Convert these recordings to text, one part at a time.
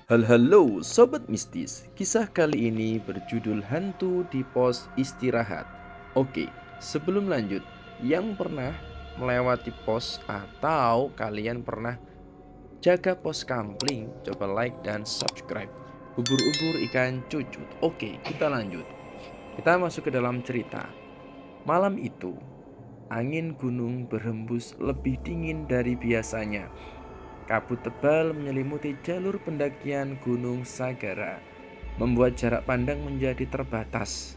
Halo Sobat Mistis, kisah kali ini berjudul Hantu di Pos Istirahat. Oke, sebelum lanjut, yang pernah melewati pos atau kalian pernah jaga pos kampling, coba like dan subscribe. Ubur-ubur ikan cucut. Oke, kita lanjut. Kita masuk ke dalam cerita. Malam itu, angin gunung berhembus lebih dingin dari biasanya. Kabut tebal menyelimuti jalur pendakian Gunung Sagara, membuat jarak pandang menjadi terbatas.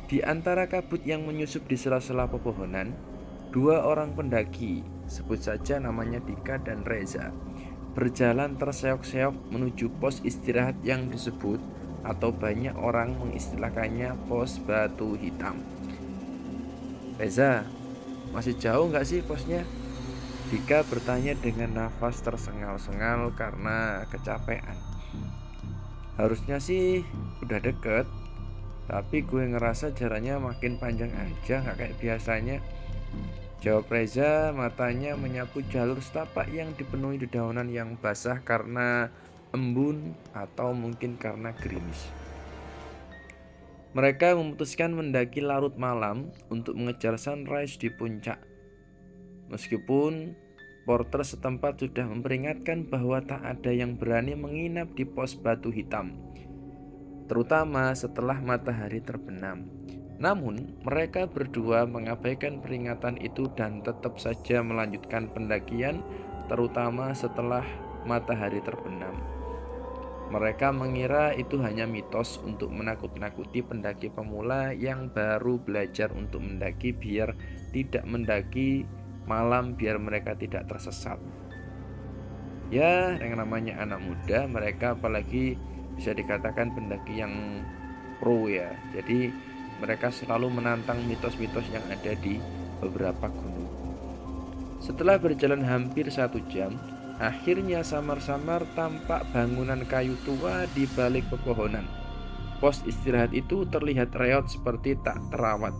Di antara kabut yang menyusup di sela-sela pepohonan, dua orang pendaki, sebut saja namanya Dika dan Reza, berjalan terseok-seok menuju pos istirahat yang disebut atau banyak orang mengistilahkannya pos Batu Hitam. Reza, masih jauh nggak sih posnya? Dika bertanya dengan nafas tersengal-sengal karena kecapean. Harusnya sih udah deket, tapi gue ngerasa jaraknya makin panjang aja, gak kayak biasanya. Jawab Reza, matanya menyapu jalur setapak yang dipenuhi dedaunan yang basah karena embun atau mungkin karena gerimis. Mereka memutuskan mendaki larut malam untuk mengejar sunrise di puncak. Meskipun porter setempat sudah memperingatkan bahwa tak ada yang berani menginap di pos Batu Hitam, terutama setelah matahari terbenam. Namun, mereka berdua mengabaikan peringatan itu dan tetap saja melanjutkan pendakian, terutama setelah matahari terbenam. Mereka mengira itu hanya mitos untuk menakut-nakuti pendaki pemula yang baru belajar untuk mendaki biar tidak mendaki malam, biar mereka tidak tersesat. Ya, yang namanya anak muda, mereka apalagi bisa dikatakan pendaki yang pro ya. Jadi mereka selalu menantang mitos-mitos yang ada di beberapa gunung. Setelah berjalan hampir 1 jam, akhirnya samar-samar tampak bangunan kayu tua di balik pepohonan. Pos istirahat itu terlihat reot seperti tak terawat.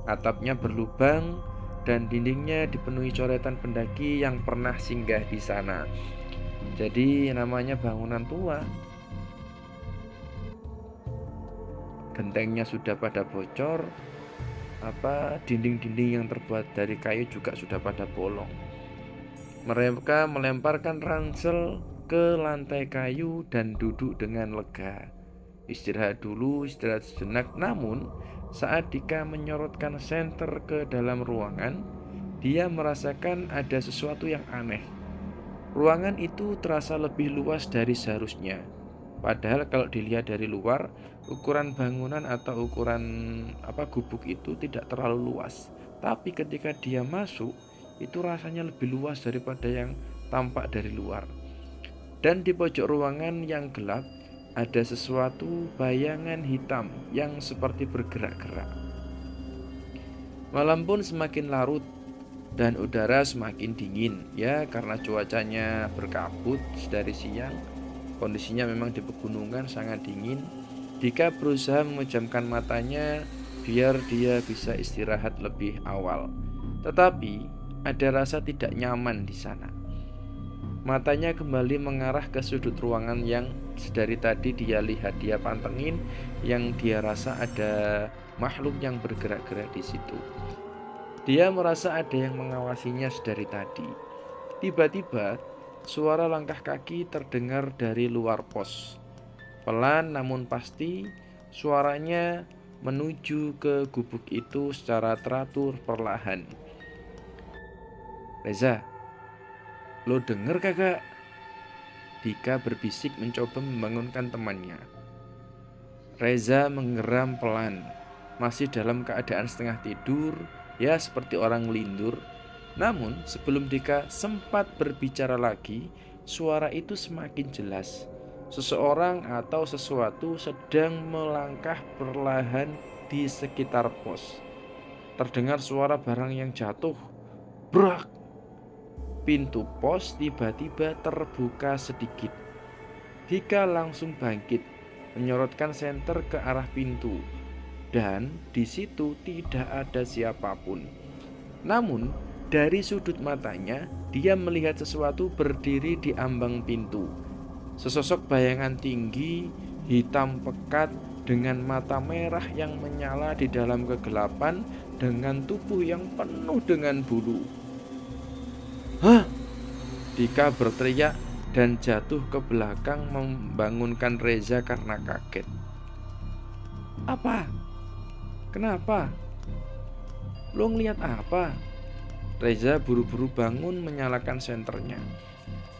Atapnya berlubang dan dindingnya dipenuhi coretan pendaki yang pernah singgah di sana. Jadi namanya bangunan tua. Gentengnya sudah pada bocor, dinding-dinding yang terbuat dari kayu juga sudah pada bolong. Mereka melemparkan ransel ke lantai kayu dan duduk dengan lega. Istirahat dulu, istirahat sejenak. Namun saat Dika menyorotkan senter ke dalam ruangan, dia merasakan ada sesuatu yang aneh. Ruangan itu terasa lebih luas dari seharusnya. Padahal kalau dilihat dari luar, ukuran bangunan atau ukuran gubuk itu tidak terlalu luas. Tapi ketika dia masuk, itu rasanya lebih luas daripada yang tampak dari luar. Dan di pojok ruangan yang gelap, ada sesuatu bayangan hitam yang seperti bergerak-gerak. Malam pun semakin larut dan udara semakin dingin ya, karena cuacanya berkabut dari siang. Kondisinya memang di pegunungan sangat dingin. Dika berusaha memejamkan matanya biar dia bisa istirahat lebih awal. Tetapi ada rasa tidak nyaman di sana. Matanya kembali mengarah ke sudut ruangan yang dari tadi dia lihat, dia pantengin, yang dia rasa ada makhluk yang bergerak-gerak di situ. Dia merasa ada yang mengawasinya sedari tadi. Tiba-tiba suara langkah kaki terdengar dari luar pos. Pelan namun pasti, suaranya menuju ke gubuk itu secara teratur perlahan. Reza, lo denger kagak? Dika berbisik mencoba membangunkan temannya. Reza mengeram pelan, masih dalam keadaan setengah tidur, ya seperti orang lindur. Namun sebelum Dika sempat berbicara lagi, suara itu semakin jelas. Seseorang atau sesuatu sedang melangkah perlahan di sekitar pos. Terdengar suara barang yang jatuh. Brak! Pintu pos tiba-tiba terbuka sedikit. Dika langsung bangkit, menyorotkan senter ke arah pintu. Dan di situ tidak ada siapapun. Namun dari sudut matanya, dia melihat sesuatu berdiri di ambang pintu. Sesosok bayangan tinggi, hitam pekat, dengan mata merah yang menyala di dalam kegelapan, dengan tubuh yang penuh dengan bulu. "Hah!" Dika berteriak dan jatuh ke belakang membangunkan Reza karena kaget. "Apa? Kenapa? Lo ngeliat apa?" Reza buru-buru bangun menyalakan senternya.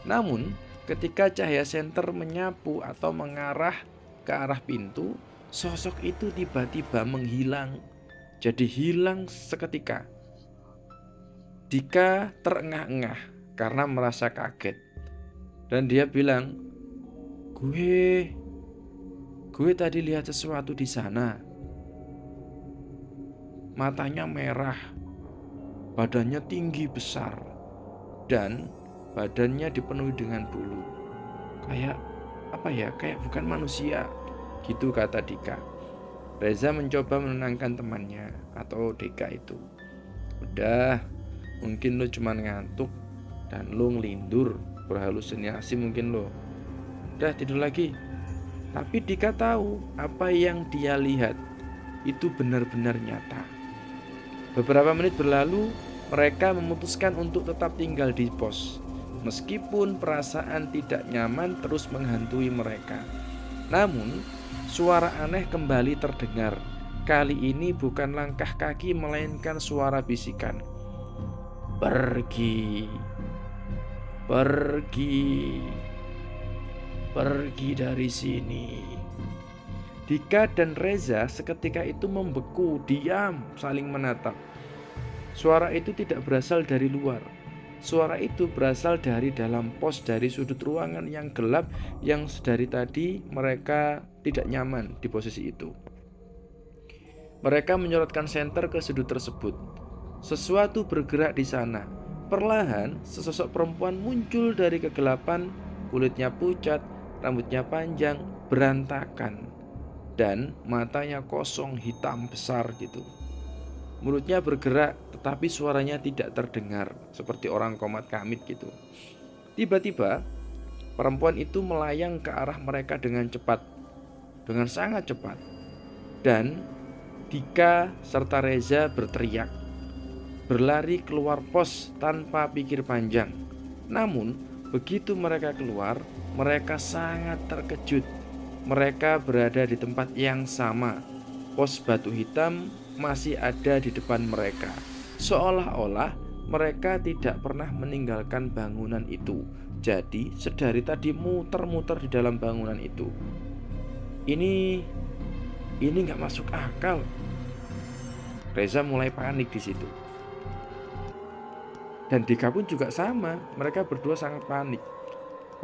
Namun, ketika cahaya senter menyapu atau mengarah ke arah pintu, sosok itu tiba-tiba menghilang. Jadi hilang seketika. Dika terengah-engah karena merasa kaget. Dan dia bilang, Gue tadi lihat sesuatu di sana. Matanya merah, badannya tinggi besar, dan badannya dipenuhi dengan bulu. Kayak kayak bukan manusia, gitu kata Dika. Reza mencoba menenangkan temannya atau Dika itu. Udah, mungkin lo cuma ngantuk dan lo ngelindur, berhalusinasi mungkin lo. Udah tidur lagi. Tapi Dika tahu apa yang dia lihat itu benar-benar nyata. Beberapa menit berlalu, mereka memutuskan untuk tetap tinggal di pos, meskipun perasaan tidak nyaman terus menghantui mereka. Namun, suara aneh kembali terdengar. Kali ini bukan langkah kaki melainkan suara bisikan. Pergi, pergi, pergi dari sini. Dika dan Reza seketika itu membeku, diam, saling menatap. Suara itu tidak berasal dari luar. Suara itu berasal dari dalam pos, dari sudut ruangan yang gelap yang dari tadi mereka tidak nyaman di posisi itu. Mereka menyorotkan senter ke sudut tersebut. Sesuatu bergerak di sana. Perlahan, sesosok perempuan muncul dari kegelapan, kulitnya pucat, rambutnya panjang, berantakan, dan matanya kosong hitam besar gitu. Mulutnya bergerak tetapi suaranya tidak terdengar, seperti orang komat kamit gitu. Tiba-tiba perempuan itu melayang ke arah mereka dengan cepat, dengan sangat cepat. Dan Dika serta Reza berteriak, berlari keluar pos tanpa pikir panjang. Namun begitu mereka keluar, mereka sangat terkejut. Mereka berada di tempat yang sama. Pos batu hitam masih ada di depan mereka. Seolah-olah mereka tidak pernah meninggalkan bangunan itu. Jadi sedari tadi muter-muter di dalam bangunan itu. Ini nggak masuk akal. Reza mulai panik di situ. Dan Dika pun juga sama. Mereka berdua sangat panik.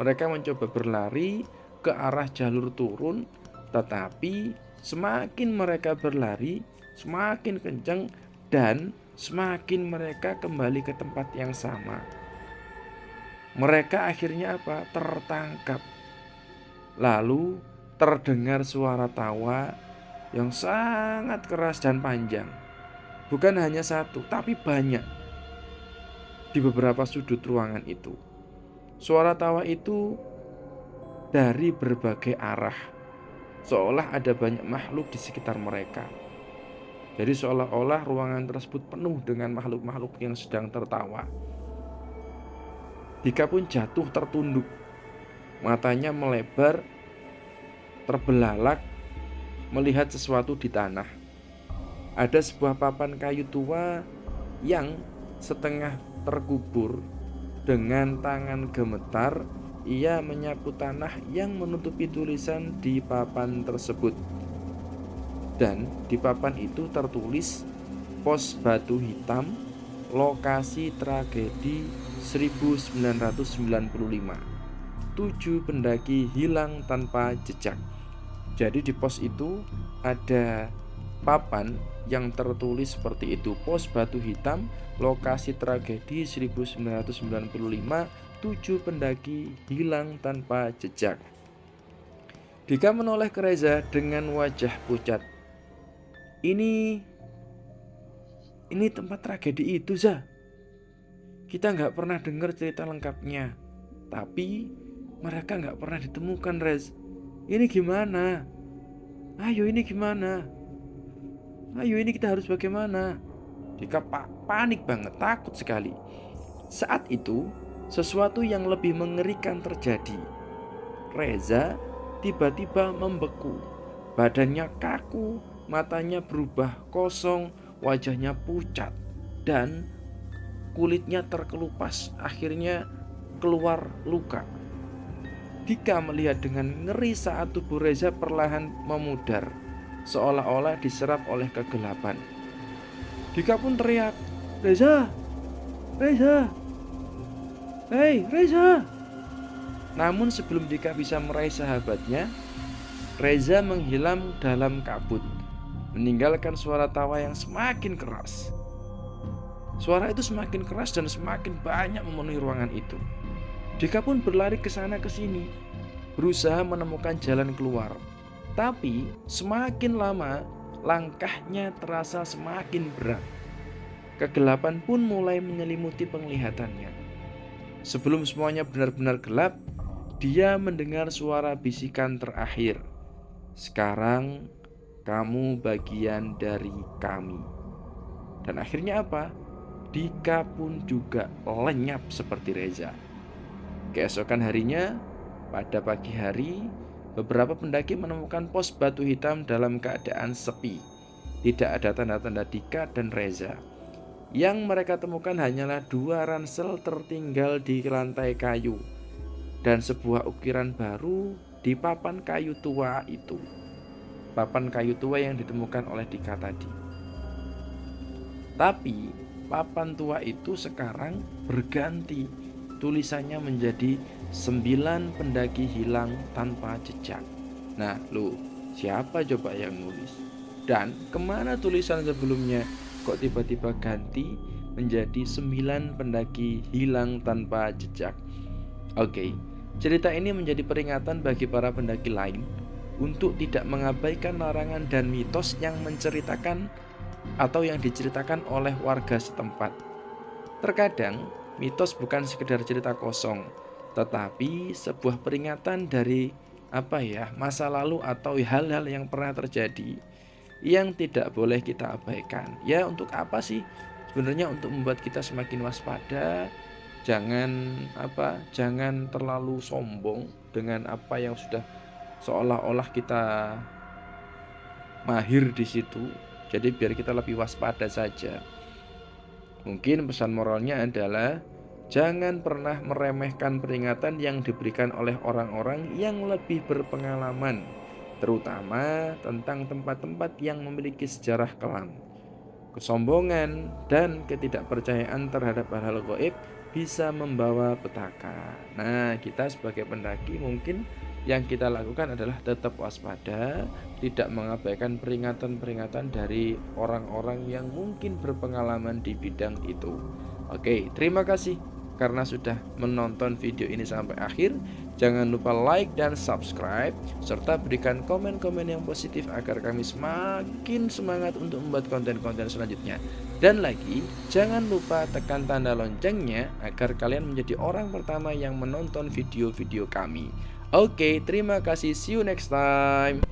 Mereka mencoba berlari ke arah jalur turun, tetapi semakin mereka berlari, semakin kencang dan semakin mereka kembali ke tempat yang sama. Mereka akhirnya tertangkap. Lalu terdengar suara tawa yang sangat keras dan panjang. Bukan hanya satu, tapi banyak di beberapa sudut ruangan itu. Suara tawa itu dari berbagai arah, seolah ada banyak makhluk di sekitar mereka. Jadi seolah-olah ruangan tersebut penuh dengan makhluk-makhluk yang sedang tertawa. Dika pun jatuh tertunduk, matanya melebar, terbelalak, melihat sesuatu di tanah. Ada sebuah papan kayu tua yang setengah terkubur. Dengan tangan gemetar, ia menyapu tanah yang menutupi tulisan di papan tersebut. Dan di papan itu tertulis Pos Batu Hitam, lokasi tragedi 1995. 7 pendaki hilang tanpa jejak. Jadi di pos itu ada papan yang tertulis seperti itu, Pos Batu Hitam, lokasi tragedi 1995, 7 pendaki hilang tanpa jejak. Dika menoleh ke Reza dengan wajah pucat. Ini tempat tragedi itu, Za. Kita nggak pernah dengar cerita lengkapnya. Tapi Mereka nggak pernah ditemukan, Rez. Ini gimana? Ayo ini gimana? Ayo ini kita harus bagaimana? Dika panik banget, takut sekali. Saat itu, sesuatu yang lebih mengerikan terjadi. Reza tiba-tiba membeku. Badannya kaku, matanya berubah kosong, wajahnya pucat, dan kulitnya terkelupas. Akhirnya keluar luka. Dika melihat dengan ngeri saat tubuh Reza perlahan memudar, seolah-olah diserap oleh kegelapan. Dika pun teriak, "Reza! Reza! Hei, Reza!" Namun sebelum Dika bisa meraih sahabatnya, Reza menghilang dalam kabut, meninggalkan suara tawa yang semakin keras. Suara itu semakin keras dan semakin banyak memenuhi ruangan itu. Dika pun berlari ke sana ke sini, berusaha menemukan jalan keluar. Tapi semakin lama, langkahnya terasa semakin berat. Kegelapan pun mulai menyelimuti penglihatannya. Sebelum semuanya benar-benar gelap, dia mendengar suara bisikan terakhir. "Sekarang kamu bagian dari kami." Dan akhirnya apa? Dika pun juga lenyap seperti Reza. Keesokan harinya, pada pagi hari, beberapa pendaki menemukan pos batu hitam dalam keadaan sepi. Tidak ada tanda-tanda Dika dan Reza. Yang mereka temukan hanyalah 2 ransel tertinggal di lantai kayu dan sebuah ukiran baru di papan kayu tua itu. Papan kayu tua yang ditemukan oleh Dika tadi. Tapi papan tua itu sekarang berganti. Tulisannya menjadi 9 pendaki hilang tanpa jejak. Nah, siapa coba yang nulis? Dan kemana tulisan sebelumnya kok tiba-tiba ganti menjadi 9 pendaki hilang tanpa jejak? Oke, cerita ini menjadi peringatan bagi para pendaki lain untuk tidak mengabaikan larangan dan mitos yang menceritakan atau yang diceritakan oleh warga setempat. Terkadang mitos bukan sekedar cerita kosong, tetapi sebuah peringatan dari masa lalu atau hal-hal yang pernah terjadi yang tidak boleh kita abaikan. Ya, untuk apa sih? Sebenarnya untuk membuat kita semakin waspada. Jangan terlalu sombong dengan apa yang sudah seolah-olah kita mahir di situ. Jadi biar kita lebih waspada saja. Mungkin pesan moralnya adalah jangan pernah meremehkan peringatan yang diberikan oleh orang-orang yang lebih berpengalaman, terutama tentang tempat-tempat yang memiliki sejarah kelam. Kesombongan dan ketidakpercayaan terhadap hal-hal gaib bisa membawa petaka. Nah, kita sebagai pendaki mungkin yang kita lakukan adalah tetap waspada, tidak mengabaikan peringatan-peringatan dari orang-orang yang mungkin berpengalaman di bidang itu. Oke, terima kasih karena sudah menonton video ini sampai akhir. Jangan lupa like dan subscribe, serta berikan komen-komen yang positif agar kami semakin semangat untuk membuat konten-konten selanjutnya. Dan lagi, jangan lupa tekan tanda loncengnya agar kalian menjadi orang pertama yang menonton video-video kami. Oke, terima kasih. See you next time.